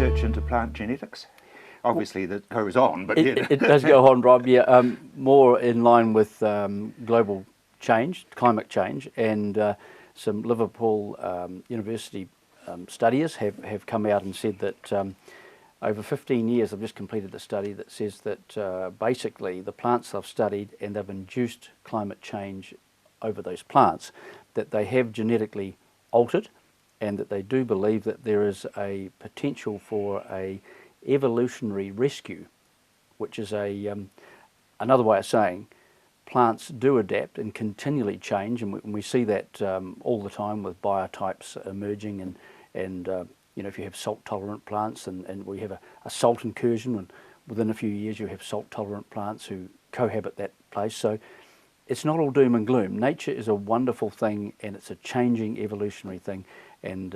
research into plant genetics? Obviously that goes on, but it does go on, Rob. Yeah, more in line with global change, climate change, and some Liverpool University studies have come out and said that over 15 years, I've just completed the study that says that basically the plants I've studied, and they've induced climate change over those plants, that they have genetically altered, and that they do believe that there is a potential for a evolutionary rescue, which is another way of saying plants do adapt and continually change, and we see that all the time with biotypes emerging, and you know, if you have salt tolerant plants and we have a salt incursion, and within a few years you have salt tolerant plants who cohabit that place. So it's not all doom and gloom. Nature is a wonderful thing, and it's a changing evolutionary thing, and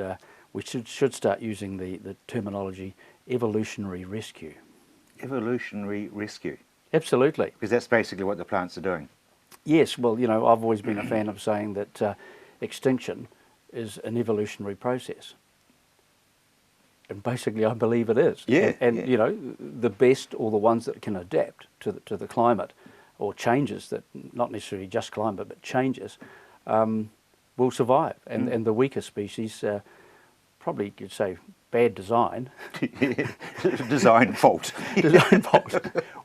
we should start using the terminology evolutionary rescue. Evolutionary rescue? Absolutely. Because that's basically what the plants are doing. Yes, well, you know, I've always been a fan of saying that extinction is an evolutionary process. And basically I believe it is. Yeah. And you know, the best, or the ones that can adapt to the climate, or changes that, not necessarily just climate, but changes, will survive. And the weaker species, probably you'd say bad design, design fault, design fault,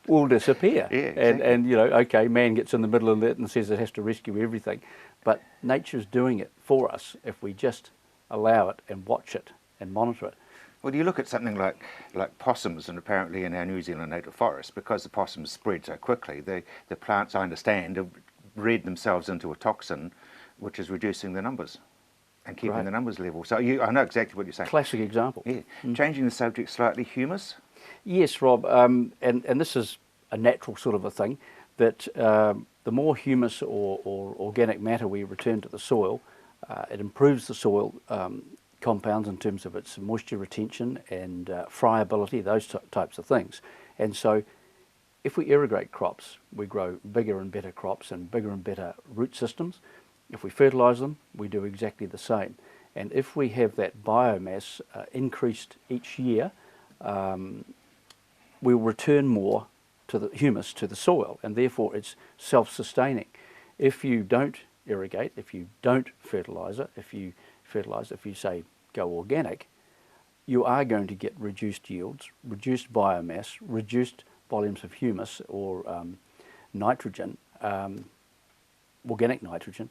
will disappear. Yeah, exactly. And you know, okay, man gets in the middle of it and says it has to rescue everything, but nature's doing it for us if we just allow it and watch it and monitor it. Well, you look at something like possums, and apparently in our New Zealand native forests, because the possums spread so quickly, the plants, I understand, have bred themselves into a toxin which is reducing the numbers and keeping the numbers level. So I know exactly what you're saying. Classic example. Yeah. Changing the subject slightly, humus? Yes, Rob, and this is a natural sort of a thing, that the more humus or organic matter we return to the soil, it improves the soil compounds in terms of its moisture retention and friability, those types of things. And so if we irrigate crops, we grow bigger and better crops and bigger and better root systems. If we fertilise them, we do exactly the same. And if we have that biomass increased each year, we'll return more to the humus to the soil, and therefore it's self-sustaining. If you don't irrigate, if you don't fertilise it, if you say go organic, you are going to get reduced yields, reduced biomass, reduced volumes of humus or nitrogen, organic nitrogen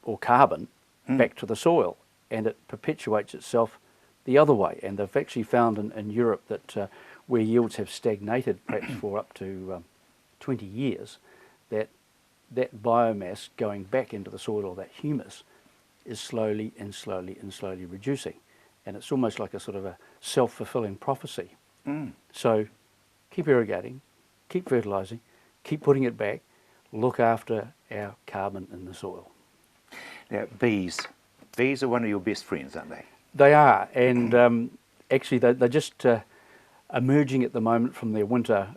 or carbon back to the soil, and it perpetuates itself the other way. And they've actually found in Europe that where yields have stagnated perhaps for up to 20 years, that biomass going back into the soil, or that humus, is slowly and slowly and slowly reducing. And it's almost like a sort of a self-fulfilling prophecy. So keep irrigating, keep fertilising, keep putting it back, look after our carbon in the soil. Now, bees. Bees are one of your best friends, aren't they? They are, and actually they're just emerging at the moment from their winter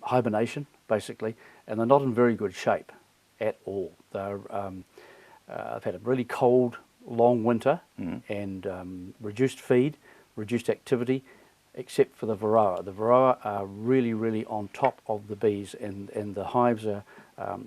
hibernation, basically, and they're not in very good shape at all. They're I've had a really cold, long winter, and reduced feed, reduced activity, except for the varroa. The varroa are really, really on top of the bees, and the hives are,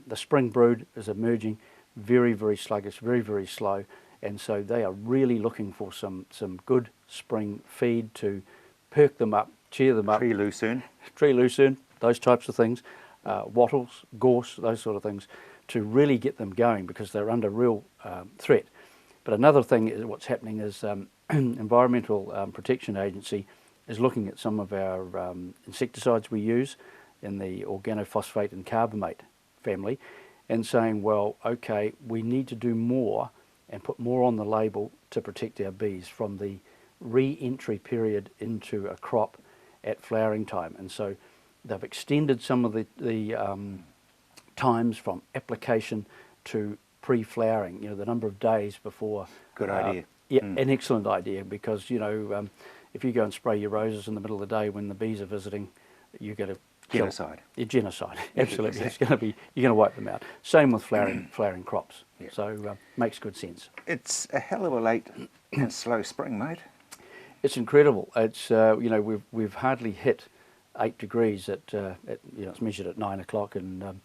the spring brood is emerging very, very sluggish, very, very slow, and so they are really looking for some good spring feed to perk them up, cheer them up. Tree lucerne, those types of things, wattles, gorse, those sort of things, to really get them going, because they're under real threat. But another thing is what's happening is Environmental Protection Agency is looking at some of our insecticides we use in the organophosphate and carbamate family, and saying, well, okay, we need to do more and put more on the label to protect our bees from the re-entry period into a crop at flowering time. And so they've extended some of the times from application to pre-flowering, you know, the number of days before. Good idea. Yeah, an excellent idea, because, you know, if you go and spray your roses in the middle of the day when the bees are visiting, you're going to genocide. Genocide, absolutely. Exactly. It's going to be, you're going to wipe them out. Same with flowering crops. Yeah. So makes good sense. It's a hell of a late and slow spring, mate. It's incredible. It's you know, we've hardly hit 8 degrees at you know, it's measured at 9 o'clock and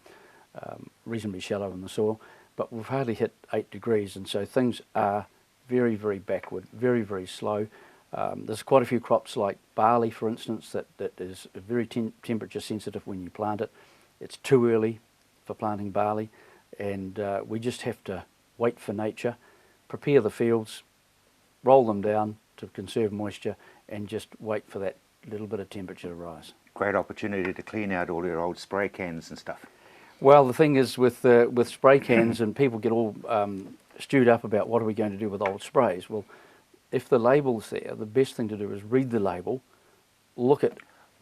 reasonably shallow in the soil, but we've hardly hit 8 degrees, and so things are very, very backward, very, very slow. There's quite a few crops like barley, for instance, that is very temperature sensitive when you plant it. It's too early for planting barley, and we just have to wait for nature, prepare the fields, roll them down to conserve moisture, and just wait for that little bit of temperature to rise. Great opportunity to clean out all your old spray cans and stuff. Well, the thing is with spray cans, and people get all stewed up about what are we going to do with old sprays. Well, if the label's there, the best thing to do is read the label, look at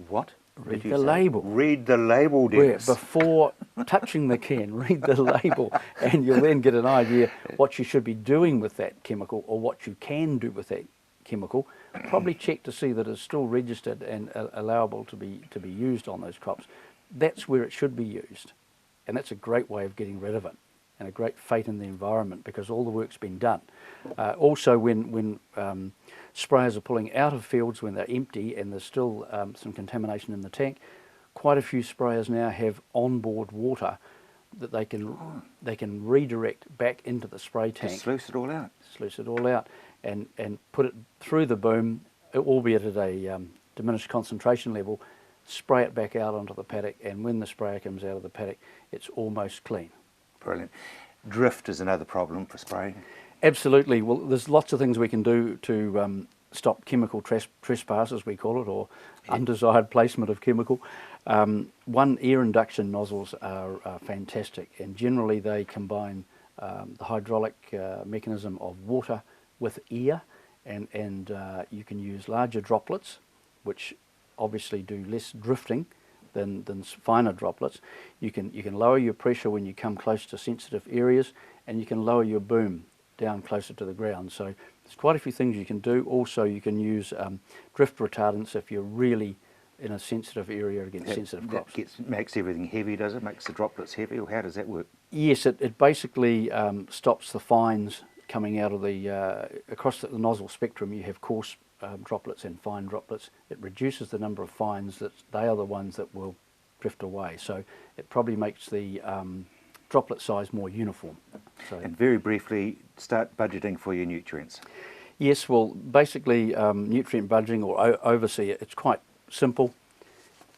What? read the label. Read the label, Dennis. Before touching the can, read the label, and you'll then get an idea what you should be doing with that chemical, or what you can do with that chemical. Probably check to see that it's still registered and allowable to be used on those crops. That's where it should be used, and that's a great way of getting rid of it, and a great fate in the environment, because all the work's been done. Also, when sprayers are pulling out of fields when they're empty and there's still some contamination in the tank, quite a few sprayers now have onboard water that they can redirect back into the spray tank. Just sluice it all out. Sluice it all out and put it through the boom, albeit at a diminished concentration level, spray it back out onto the paddock, and when the sprayer comes out of the paddock, it's almost clean. Brilliant. Drift is another problem for spraying. Absolutely. Well, there's lots of things we can do to stop chemical trespass, as we call it, or undesired placement of chemical. One, air induction nozzles are fantastic, and generally they combine the hydraulic mechanism of water with air, and you can use larger droplets, which obviously do less drifting than finer droplets. You can lower your pressure when you come close to sensitive areas, and you can lower your boom down closer to the ground. So there's quite a few things you can do. Also, you can use drift retardants if you're really in a sensitive area against sensitive crops. Makes everything heavy, does it? Makes the droplets heavy, or how does that work? Yes, it basically stops the fines coming out of the across the nozzle spectrum. You have coarse droplets and fine droplets. It reduces the number of fines, that they are the ones that will drift away. So it probably makes the droplet size more uniform. So, and very briefly, start budgeting for your nutrients. Yes, well, basically nutrient budgeting or oversee, it's quite simple.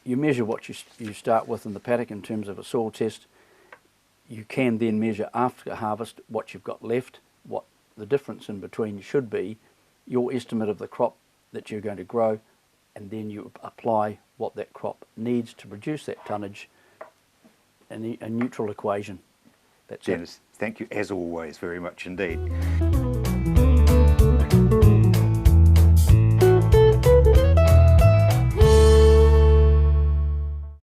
You measure what you start with in the paddock in terms of a soil test. You can then measure after harvest what you've got left, what the difference in between should be, your estimate of the crop that you're going to grow, and then you apply what that crop needs to produce that tonnage, and a neutral equation. That's Dennis, thank you as always very much indeed.